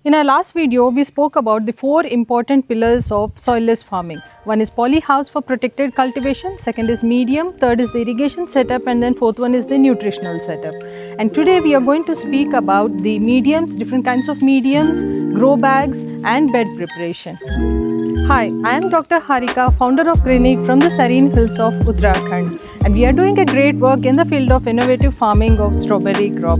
In our last video, we spoke about the 4 important pillars of soilless farming. One is polyhouse for protected cultivation, second is medium, third is the irrigation setup, and then fourth one is the nutritional setup. And today we are going to speak about the mediums, different kinds of mediums, grow bags and bed preparation. Hi, I am Dr. Harika, founder of Greenig from the Serene Hills of Uttarakhand, and we are doing a great work in the field of innovative farming of strawberry crop.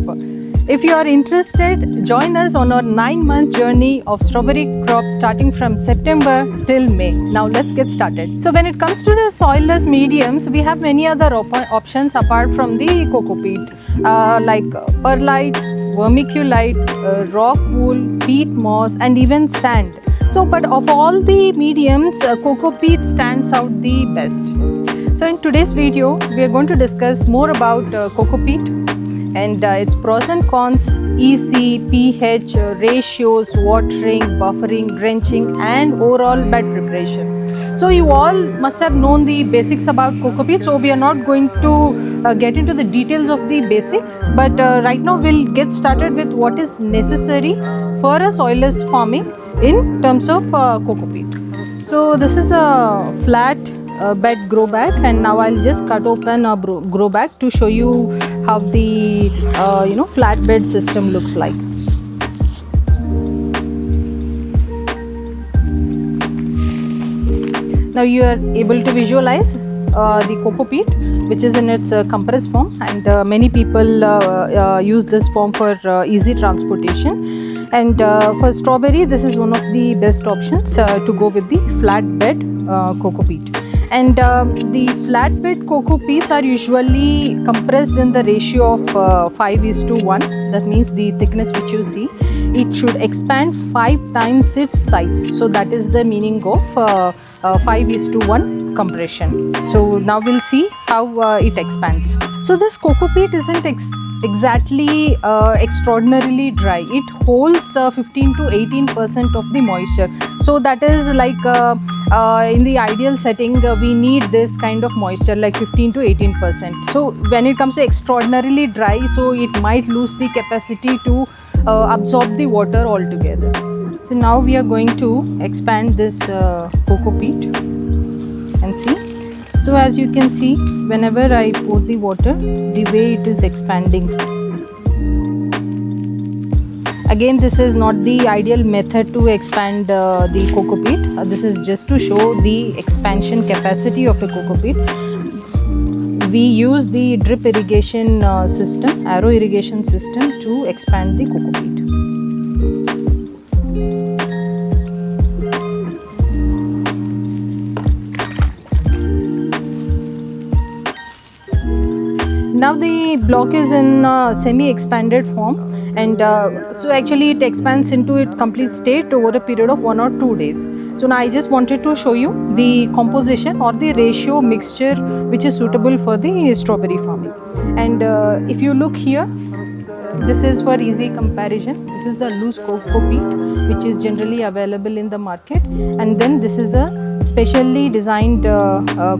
If you are interested, join us on our 9-month journey of strawberry crop starting from September till May. Now let's get started. So when it comes to the soilless mediums, we have many other options apart from the coco peat, like perlite, vermiculite, rock wool, peat moss and even sand. So but of all the mediums, coco peat stands out the best. So in today's video, we are going to discuss more about coco peat and its pros and cons, EC, pH, ratios, watering, buffering, drenching and overall bed preparation. So you all must have known the basics about coco peat, so we are not going to get into the details of the basics, but right now we'll get started with what is necessary for a soilless farming in terms of coco peat. So this is a flat bed grow bag, and now I'll just cut open a grow bag to show you how the flat bed system looks like. Now you are able to visualize the coco peat, which is in its compressed form, and many people use this form for easy transportation. And for strawberry, this is one of the best options to go with the flat bed coco peat. And the flatbed coco peats are usually compressed in the ratio of 5:1. That means the thickness which you see, it should expand 5 times its size. So that is the meaning of 5:1 compression. So now we'll see how it expands. So this coco peat isn't exactly extraordinarily dry. It holds 15 to 18% of the moisture. So that is like in the ideal setting, we need this kind of moisture like 15 to 18%. So when it comes to extraordinarily dry, so it might lose the capacity to absorb the water altogether. So now we are going to expand this coco peat and see. So as you can see, whenever I pour the water, the way it is expanding. Again, this is not the ideal method to expand the coco peat. This is just to show the expansion capacity of a coco peat. We use the drip irrigation system, arrow irrigation system, to expand the coco peat. Now the block is in semi-expanded form, and so actually it expands into its complete state over a period of 1 or 2 days. So now I just wanted to show you the composition or the ratio mixture which is suitable for the strawberry farming. And if you look here, this is for easy comparison. This is a loose coco peat which is generally available in the market, and then this is a specially designed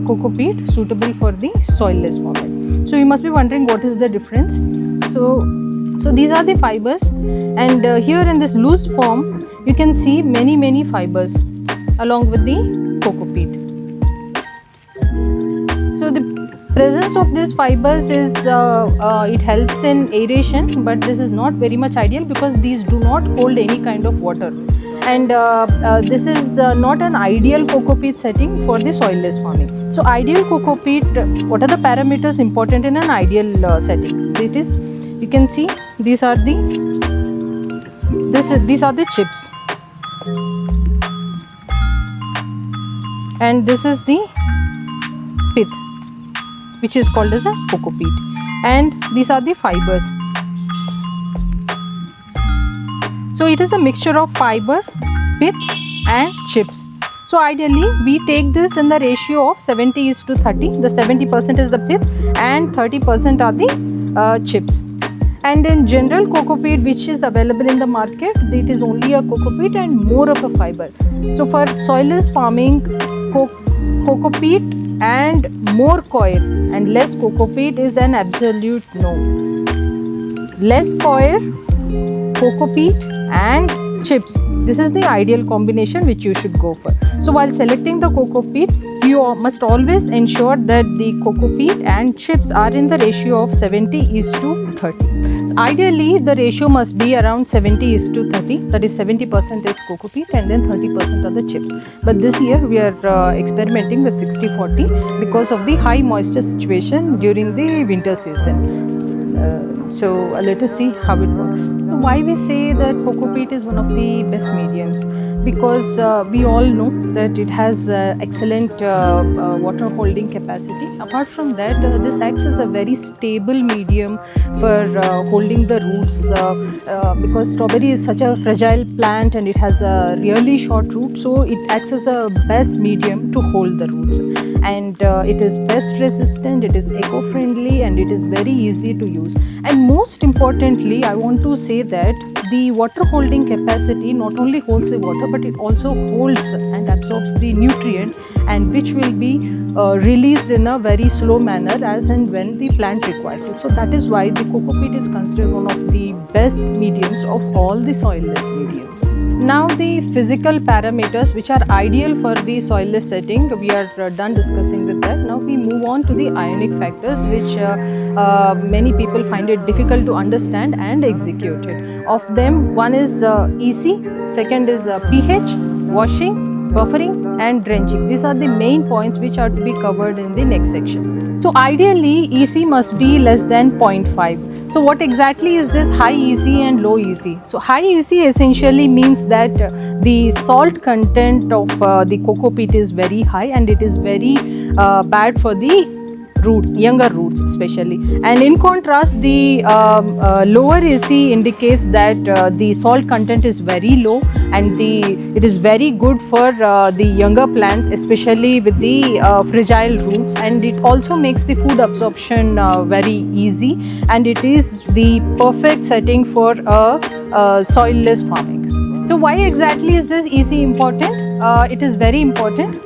coco peat suitable for the soilless farming. So you must be wondering what is the difference. So these are the fibers, and here in this loose form you can see many fibers along with the coco peat. So the presence of these fibers is it helps in aeration, but this is not very much ideal because these do not hold any kind of water, and this is not an ideal coco peat setting for the soilless farming. So ideal coco peat, what are the parameters important in an ideal setting? It is, you can see these are the chips, and this is the pith which is called as a coco peat, and these are the fibers. So it is a mixture of fiber, pith and chips. So ideally we take this in the ratio of 70:30. The 70% is the pith and 30% are the chips. And in general, coco peat which is available in the market, it is only a coco peat and more of a fiber. So for soilless farming, coco peat and more coir and less coco peat is an absolute no. Less coir, coco peat and chips. This is the ideal combination which you should go for. So while selecting the coco peat, you must always ensure that the coco peat and chips are in the ratio of 70:30. So ideally, the ratio must be around 70:30. That is 70% is coco peat and then 30% are the chips. But this year we are experimenting with 60:40 because of the high moisture situation during the winter season. So let us see how it works. So why we say that coco peat is one of the best mediums? Because we all know that it has excellent water holding capacity. Apart from that, this acts as a very stable medium for holding the roots because strawberry is such a fragile plant and it has a really short root, so it acts as a best medium to hold the roots. And it is pest resistant, it is eco-friendly, and it is very easy to use. And most importantly, I want to say that the water holding capacity not only holds the water, but it also holds and absorbs the nutrient, and which will be released in a very slow manner as and when the plant requires it. So that is why the coco peat is considered one of the best mediums of all the soilless mediums. Now the physical parameters which are ideal for the soilless setting, we are done discussing with that. Now we move on to the ionic factors which many people find it difficult to understand and execute it. Of them, one is EC, second is pH, washing, buffering and drenching. These are the main points which are to be covered in the next section. So ideally EC must be less than 0.5. So what exactly is this high EC and low EC? So high EC essentially means that the salt content of the coco peat is very high and it is very bad for the roots, younger roots especially. And in contrast, the lower EC indicates that the salt content is very low and it is very good for the younger plants, especially with the fragile roots, and it also makes the food absorption very easy, and it is the perfect setting for soilless farming. So why exactly is this EC important? It is very important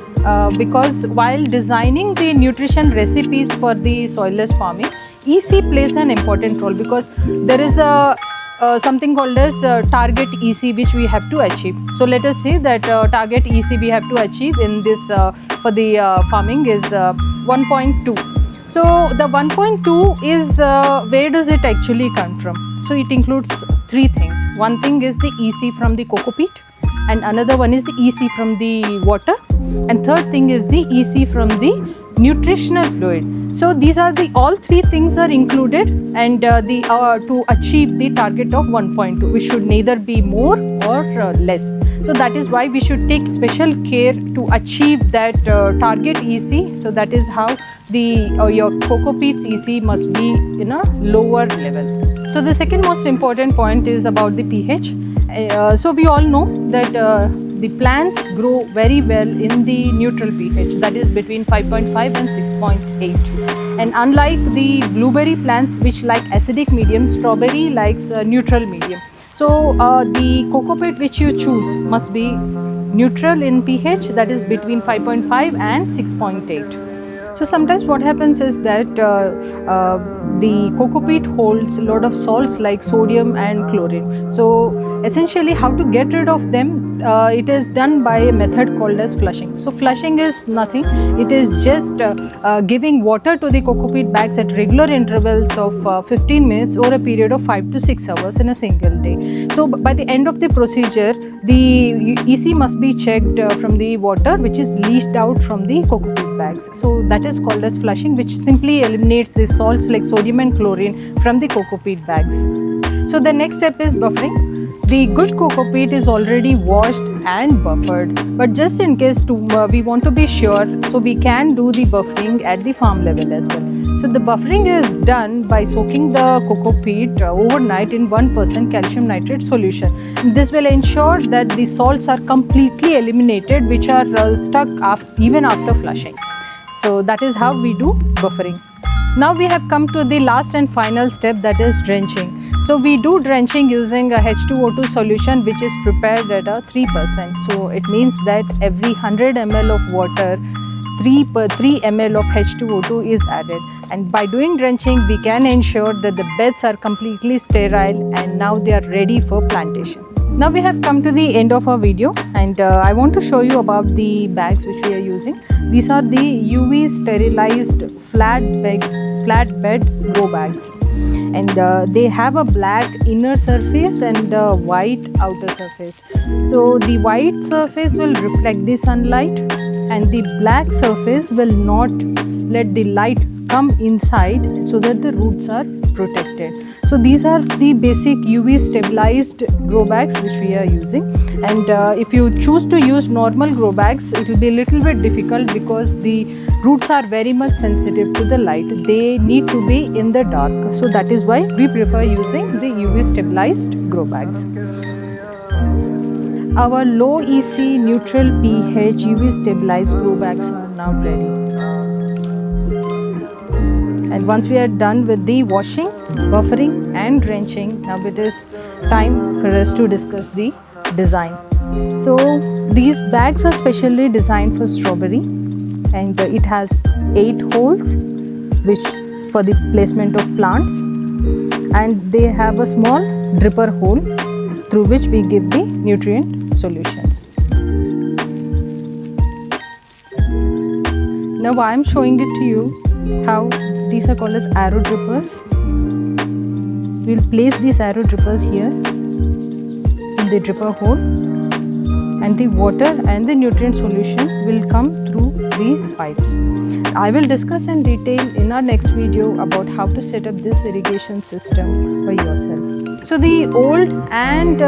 because while designing the nutrition recipes for the soilless farming, EC plays an important role because there is a something called as target EC which we have to achieve. So let us say that target EC we have to achieve in this for the farming is 1.2. So the 1.2 is where does it actually come from? So it includes three things. One thing is the EC from the coco peat, and another one is the EC from the water, and third thing is the EC from the nutritional fluid. So these are the all three things are included, and to achieve the target of 1.2 we should neither be more or less. So that is why we should take special care to achieve that target EC. So that is how the your coco peat's EC must be in a lower level. So the second most important point is about the pH. So we all know that the plants grow very well in the neutral pH, that is between 5.5 and 6.8. And unlike the blueberry plants which like acidic medium, strawberry likes neutral medium. So the coco peat which you choose must be neutral in pH, that is between 5.5 and 6.8. So sometimes what happens is that the coco peat holds a lot of salts like sodium and chlorine. So essentially how to get rid of them, it is done by a method called as flushing. So flushing is nothing, it is just giving water to the coco peat bags at regular intervals of 15 minutes over a period of 5 to 6 hours in a single day. So by the end of the procedure, the EC must be checked from the water which is leached out from the coco peat bags. So that is called as flushing, which simply eliminates the salts like sodium and chlorine from the coco peat bags. So the next step is buffering. The good coco peat is already washed and buffered, but just in case we want to be sure, so we can do the buffering at the farm level as well. So the buffering is done by soaking the coco peat overnight in 1% calcium nitrate solution. This will ensure that the salts are completely eliminated which are stuck even after flushing. So that is how we do buffering. Now we have come to the last and final step, that is drenching. So we do drenching using a H2O2 solution which is prepared at a 3%. So it means that every 100 ml of water, 3 ml of H2O2 is added. And by doing drenching, we can ensure that the beds are completely sterile and now they are ready for plantation. Now we have come to the end of our video, and I want to show you about the bags which we are using. These are the UV sterilized flatbed grow bags, and they have a black inner surface and a white outer surface. So the white surface will reflect the sunlight, and the black surface will not let the light come inside, so that the roots are protected. So these are the basic UV stabilized grow bags which we are using, and if you choose to use normal grow bags, it will be a little bit difficult because the roots are very much sensitive to the light. They need to be in the dark, so that is why we prefer using the UV stabilized grow bags. Our low EC neutral pH UV stabilized grow bags are now ready. And once we are done with the washing, buffering and drenching, now it is time for us to discuss the design. So these bags are specially designed for strawberry, and it has 8 holes which for the placement of plants, and they have a small dripper hole through which we give the nutrient solutions. Now I am showing it to you how these are called as arrow drippers. We will place these arrow drippers here in the dripper hole, and the water and the nutrient solution will come through these pipes. I will discuss in detail in our next video about how to set up this irrigation system for yourself. So the old and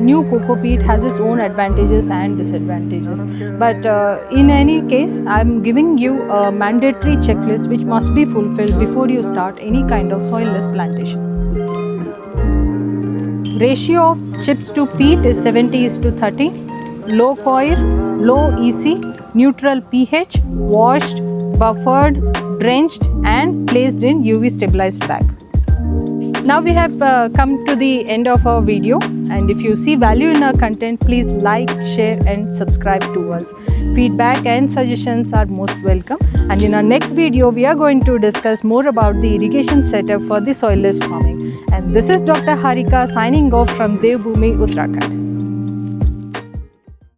new coco peat has its own advantages and disadvantages, but in any case I am giving you a mandatory checklist which must be fulfilled before you start any kind of soilless plantation. Ratio of chips to peat is 70:30. Low coir, low EC, neutral pH, washed, buffered, drenched and placed in UV stabilized bag. Now we have come to the end of our video, and if you see value in our content, please like, share and subscribe to us. Feedback and suggestions are most welcome, and in our next video we are going to discuss more about the irrigation setup for the soilless farming. And this is Dr. Harika signing off from Devbhoomi, Uttarakhand.